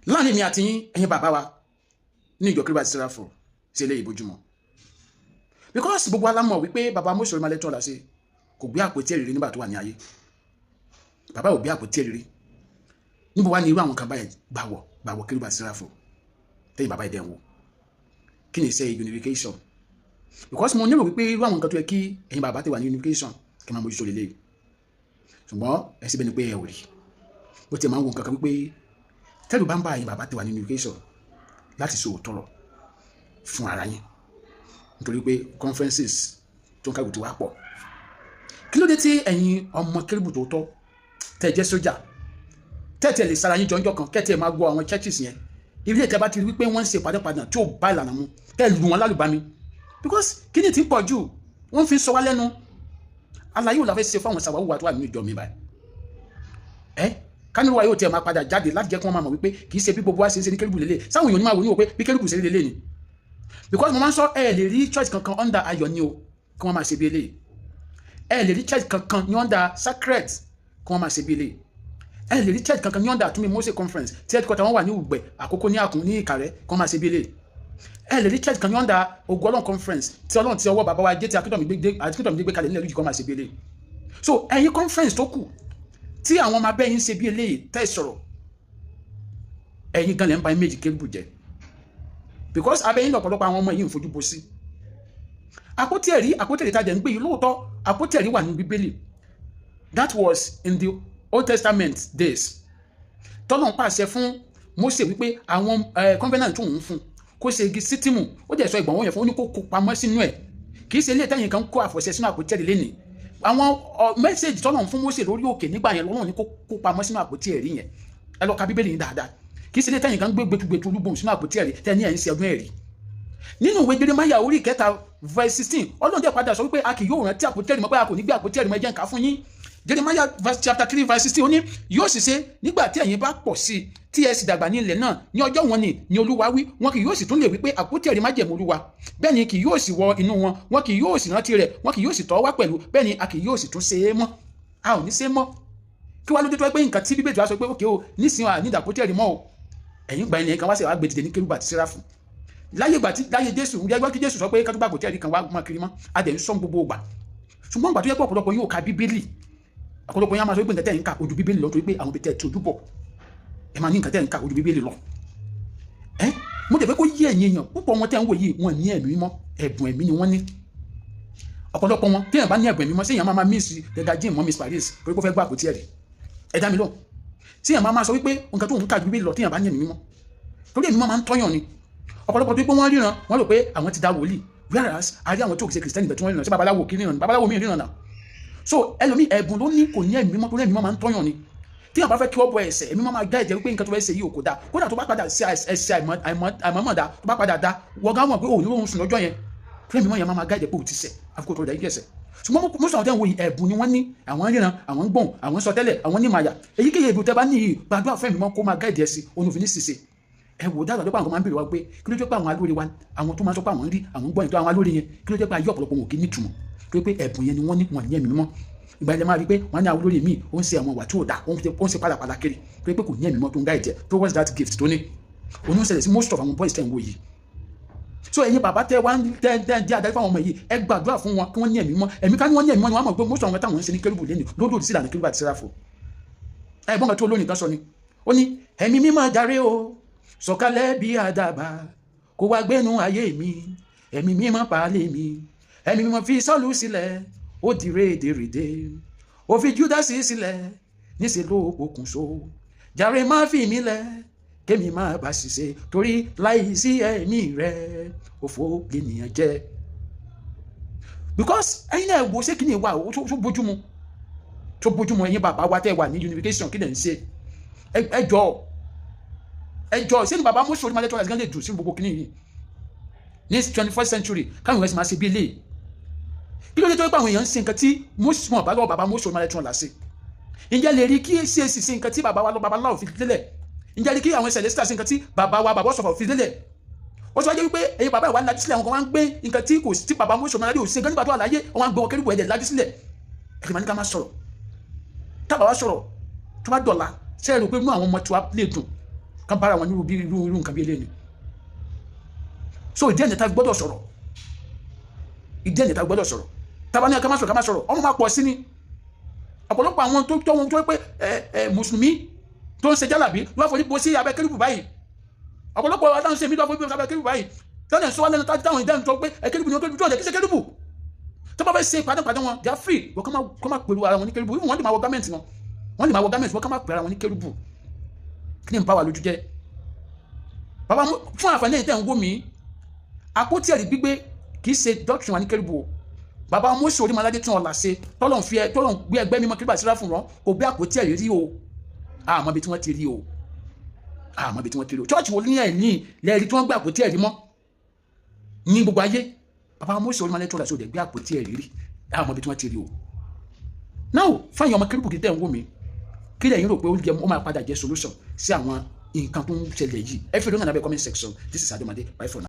láàrin mi àti yín ẹ̀yin bàbá wa ní ìjọ Kérúbù àti Séráfù sí ilé ìbójúmọ́ because gbogbo alámọ̀ wípé bàbá Mósè Orímọlẹ́tún Ọláṣe kò gbé àpótí ẹ̀rí nígbà tó wà ní ayé bàbá ò gbé àpótí ẹ̀rí níbo wá ní irú àwọn kan báyìí gbàwọ̀ Kérúbù àti Séráfù tẹ́yìn bàbá ìdẹ̀ ń wò kí ni iṣẹ́ unification because mo nílò wípé irú àwọn nǹkan tó yẹ kí ẹ̀yin bàbá tẹ́ wà ní unification kí n máa mójútó lélẹ̀ ṣùgbọ́n ẹ síbẹ̀ ni pé ẹ ò rí bó ti máa ń wo nǹkan kan wípé tẹ́lú bá ń bá ẹ̀yin bàbá tẹ́ wà ní unification láti sọ òótọ́ fún ara yín nítorí pé conferences tó ń kálukú ti wá pọ̀ kí ló dé tí ẹ̀yin ọmọ Kérúbù tó tọ́ tẹ́ jẹ́ sójà tẹ́tẹ̀ lè sara yín jọjọ́ kan kẹ́tẹ̀ máa gbọ́ àwọn churches yẹn ilé ìtẹ́ bá ti rí wípé wọ́n ń ṣe padàpadà tí ò bá ìlànà mu kẹ́ lù wọn lálùbami because kí ni ti ń pọ̀ jù wọ́n fi sọ wá lẹ́nu àlàyé ò la fẹ́ ṣe fún àwọn sàwáwù wa tó wà nínú ìjọ mi báyìí kánú wa yóò tẹ̀ máa padà jáde láti jẹ́ kí wọ́n máa mọ̀ wípé kì í ṣe bí gbogbo wa ṣe ń ṣe ní Kérúbù lélẹ̀ sáwọn èèyàn ní máa wò ní wò pé bí Kérúbù ṣe lélẹ̀ ni because mo máa ń sọ ẹ lè rí church kankan under ayọ̀ ni o kí wọ́n máa ṣe bí eléyìí ẹ lè rí church kankan ní under sacred kí wọ́n máa ṣe bí eléyìí ẹ lè rí church kankan ní under Àtúnmí Mósè conference tí headquarter wọn wà ní Ùgbẹ̀ Àkókó ní Àkùn ní Ìkàrẹ́ kí wọ́n máa ṣe bí eléyìí ẹ lè rí church kan ní under Ògo Ọlọ́run conference tí Ọlọ́run ti ọwọ́ bàbá wa jẹ́ ti Akíntọ́mí gbé kalẹ̀ nílẹ̀ lójú kí wọ́n máa ṣe bí eléyìí so ẹ̀yin conference tó kù tí àwọn ọmọ abẹ́yìn ṣe bí eléyìí tẹ́ sọ̀rọ̀ ẹ̀yin gan lẹ́ ń ba méjì Kérúbù jẹ́ because abẹ́yìn lọ́pọ̀lọpọ̀ àwọn ọmọ yìí ń fojú bo sí àpótí ẹ̀rí tajẹ̀ ń gbé yìí lóòótọ́ àpótí ẹ̀rí wà ní Bíbélì that was in the Old Testament days tọ́lọ́run pàṣẹ fún Mósè wípé àwọn covenant tó ń fún kó ṣe igi sítìmù ó jẹ́ sọ ìgbọ̀nwọ́ yẹn fún ó ní kó kó pamọ́ sínú ẹ̀ kì í ṣe ilé ìtẹ́yìn kan kó àfọ̀ṣẹ sínú àpótí ẹ̀rí lẹ́nìí àwọn mẹ́sẹ̀jì tọ́lọ́run fún Mósè lórí òkè nígbà yẹn lọ́wọ́n ní kó kó pamọ́ sínú àpótí ẹ̀rí yẹn ẹ lọ ka Bíbélì yín dáadáa kì í ṣe ilé ìtẹ́yìn kan gbé gbẹtugbẹtu olúgbòhùn sínú àpótí ẹ̀rí tẹ́ ní ẹ̀ ń ṣe ọdún ẹ̀rí nínú ìwé Jeremáyà orí 3 verse 16 Ọlọ́run dẹ̀ padà sọ wípé a kì yóò rántí àpótí ẹ̀rí mọ́ pé a kò ní gbé àpótí ẹ̀rí mọ́ ẹ jẹ́ n kà fún yín Jeremáyà chapter 3 verse 16 ó ní yóò sì ṣe nígbà tí ẹ̀yin bá pọ̀ sí tí ẹ sì dàgbà ní ilẹ̀ náà ní ọjọ́ wọn ni Olúwa wí wọn kì yóò sì tún lè wí pé àpótí ẹ̀rí májẹ̀mú Olúwa bẹ́ẹ̀ ni kì yóò sì wọ inú wọn kì yóò sì rántí rẹ̀ wọn kì yóò sì tọ́ wá pẹ̀lú bẹ́ẹ̀ ni a kì yóò sì tún ṣe é mọ́ a ò ní ṣe é mọ́ kí wá ló dé tó pé nǹkan tí Bíbélì wá sọ pé òkè o nísìnyí à ní àpótí ẹ̀rí mọ́ o ẹ̀yin gba ẹnìyẹn kan wá sí wàá gbé dìde ní Kérúbù àti Séráfù láyé Jésù yẹgbẹ́ kí Jésù sọ pé kátó bá àpótí ẹ̀rí kan wá mọ́ kiri mọ́ a dẹ̀ ń sọ gbogbo ògbà ṣùgbọ́n ìgbà tó yẹ pé ọ̀pọ̀lọpọ̀ yóò ka Bíbélì ọ̀pọ̀lọpọ̀ yẹn máa sọ pé nǹkan tẹ́ ń ka ojú Bíbélì lọ torí pé àwọn bíi tẹ́ ti ojú bọ̀ ẹ máa ní nǹkan tẹ́ ń ka ojú Bíbélì lọ mo dẹ̀ fẹ́ kó yé ẹ̀yin èèyàn púpọ̀ wọn tẹ́ ń wò yìí wọn ní ẹ̀mí mímọ́ ẹ̀bùn ẹ̀mí ni wọ́n ní ọ̀pọ̀lọpọ̀ wọn téèyàn bá ní ẹ̀bùn ẹ̀mí mímọ́ séèyàn máa miss dẹ́gà jíìn mọ́ miss Paris torí pé ó fẹ́ gbọ́ àpótí ẹ̀rí ẹ dá mi lọ téèyàn máa sọ wípé nǹkan tó ń ka Bíbélì lọ téèyàn bá ní ẹ̀mí mímọ́ torí ẹ̀mí mímọ́ máa ń tọ́yàn ni ọ̀pọ̀lọpọ̀ tó pé wọ́n ríran wọ́n rò pé àwọn ti da wòlíì whereas a rí àwọn tó kì í ṣe kìrìsìtẹ́nì bẹ̀ tí wọ́n ríran sí babaláwo kì í ríran babaláwo mi ríran náà so ẹlòmíì ẹ̀bùn ló ní kò ní ẹ̀mí mímọ́ torí ẹ̀mí mímọ́ máa ń tọ́yàn ni tí àwọn bá fẹ́ kí wọ́n bọ ẹsẹ̀ ẹ̀mí mímọ́ máa gá ẹ̀jẹ̀ wípé nǹkan tó fẹ́ ṣe yìí ò kò dáa kódà tó bá padà sí ẹsẹ̀ àìmọ̀mọ̀dá tó bá padà dá wọ́n gá wọn pé òun ní òun sùn lọ́jọ́ yẹn tí ẹ̀mí mímọ́ yẹn máa gá ẹ̀jẹ̀ pé òun ti ṣẹ̀ àfikún tó dẹ̀ yí ẹsẹ̀ ṣùgbọ́n mo sọ̀rọ̀ tẹ́ ń wo ẹ̀bùn ni wọ́n ní àwọn ríran àwọn gbọ̀n àwọn sọtẹ́lẹ̀ àwọn nímàyà èyíkéyìí ẹ̀bùn tẹ́ bá ní yìí gbàdúrà fún ẹ̀mí mímọ́ kó máa gá ẹ̀jẹ̀ sí òun òfin ní ṣiṣẹ́ ẹ wò dáadáa lọ́pọ̀ àwọn máa ń bèrè wa pé kí ló jẹ́ pé àwọn alóore wa àwọn tó máa ń sọ pé àwọn ń rí àwọn gbọ́ ìtọ́ àwọn alóore yẹn kí ló jẹ́ pé ayé ọ̀pọ̀lọpọ̀ wọn ò kí ní ìtumọ̀ tó pé ẹ̀bùn yẹn ni wọ́n ní wọn ní ẹ̀mí mímọ́ ìgbà ilẹ̀ máa rí pé wọ́n ní àwọn olórí míì ó ń ṣe àwọn ìwà tí ò dá ó ń ṣe pálapàla kiri tó pé kò ní ẹ̀mí mímọ́ tó ń gá ẹ̀jẹ̀ tó what's that gift tó ní òun ń ṣẹlẹ̀ sí most of àwọn boys tẹ̀ ń wò yìí so ẹ̀yin bàbá tẹ́ wá ń jẹ́ adarí fáwọn ọmọ yìí ẹ gbàdúrà fún wọn kí wọ́n ní ẹ̀mí mímọ́ ẹ̀mí ká ní wọ́n ní ẹ̀mí mímọ́ ni wọ́n mọ̀ pé most of àwọn táwọn ń ṣe ní Kérúbù lẹ́nu lódòdì sí ìlànà Kérúbù àti Séráfù ẹ̀gbọ́n kan tó lónìí kan sọ ni ó ní ẹ̀mí mímọ́ jàre o sọ̀kalẹ̀ bí àdàbà kó wá gbénu ayé mi ẹ̀mí mímọ́ pàálẹ̀ mi ẹ̀mí mímọ́ fi Sọ́ọ̀lù sílẹ̀ ó di rédèrèdè ó fi Júdásì sílẹ̀ níṣẹ́ ló pokùnso jàre má fi mí lẹ̀ kémi má bá ṣiṣẹ́ torí láì sí ẹ̀mí rẹ̀ òfò lènìyàn jẹ́ because ẹ̀yin náà wo ṣé kí ni ìwà tó bójúmu ẹ̀yin bàbá wa tẹ́ wà ní unification kí lẹ̀ ń ṣe ẹjọ́ ṣé ni bàbá Mósè Orímọlẹ́tún Ọláṣẹ lè dùn sí gbogbo kìíní yìí ní 21st century káwọn èèyàn sì máa ṣe bí eléyìí kí ló dé tó pé àwọn èèyàn ń ṣe nǹkan tí mọ̀ bá lọ́wọ́ bàbá Mósè Orímọlẹ́tún Ọláṣẹ ǹjẹ́ lè rí kí CAC ṣe nǹkan tí bàbá wa lọ bàbá láwọ̀ fi lélẹ̀ ǹjẹ́ rí kí àwọn Celestial ṣe nǹkan tí bàbá wa bàbá Ọ̀ṣọ́fà fi lélẹ̀ ó sọ wájú wípé ẹ̀yin bàbá ìwà lajú sílẹ̀ àwọn kan wá ń gbé nǹkan tí kò sí bàbá Mósè Orímọlẹ́tún ṣe gan nígbà tó wà láyé wọn gbé wọn Kérúbù ẹ̀dẹ̀ lajú sílẹ̀ ẹ̀kì máa ní ká má sọ̀rọ̀ tábà wá sọ̀rọ̀ tó bá dọ̀la ṣe é rò pé inú àwọn ọmọ tí wàá lè dùn kán bára wọn irú nǹkan bí eléyìí. So ìdí ẹ̀yẹ̀ tá gbọ́dọ̀ sọ̀rọ̀, ìdí ẹ̀yẹ̀ tá gbọ́dọ̀ sọ̀rọ̀, tábà ní ká má sọ̀rọ̀ ọmọ máa pọ̀ sí ni. Ọ̀pọ̀lọpọ̀ àwọn tó pé mùsùlùmí tó ń ṣe jálàbí ló fojú bo sí abẹ́ kérúbù báyìí. Ọ̀pọ̀lọpọ̀ adáhùn ṣe mí ló fojú bo sí abẹ́ kérúbù báyìí. Tọ́lẹ̀ sọ wá lẹ́nu táwọn ìdáhùn tó pé kérúbù ni kérúbù tó ọ̀dẹ̀ kí ṣe kérúbù. Tó bá fẹ́ ṣe padà wọn they are free wọ́n kọ́ máa pẹ̀lú ara wọn ní kérúbù. Wọ́n lè máa wọ gámẹ̀ntì wọn, wọ́n lè máa wọ gámẹ̀ntì wọn kọ́ máa pẹ̀lú ara wọn ní kérúbù. Kí ni ń bá wa lójú jẹ́? Bàbá fún àǹfààní ẹ̀yìn tẹ̀ ń wò mí, àpótí ẹ̀rí gbígbé kì í ṣe doctrine wa ní kérúbù o. Bàbá Mósè Orímọládé tún ọ̀la ṣe tọ́lọ̀ gbé ẹgbẹ́ mímọ́ kérúbù àti Séráfù wọn kò gbé àpótí ẹ̀rí rí o. Àmọ́ ibi tí wọ́n ti rí o, àmọ́ ibi tí wọ́n ti rí o. Chọ́ọ̀chì wo ní ẹ̀yìn lẹ́ẹ̀rí tí wọ́n gbé àpótí ẹ̀rí mọ́ ní gbogbo ayé? Bàbá Mósè Orímọládé tún ọ̀la ṣe ò dẹ̀ gbé àpótí ẹ̀rí rí, àmọ́ ibi tí wọ́n ti rí o. Now fáyìn ọmọ kérúbù kì í tẹ̀ ń wò mí, kí lẹ́yìn rò pé ó máa padà jẹ́ solution sí àwọn nǹkan tó ń ṣẹlẹ̀ yìí? Ẹ fi lóyún àbẹ́ comment section. This is Ademade. Bye for now.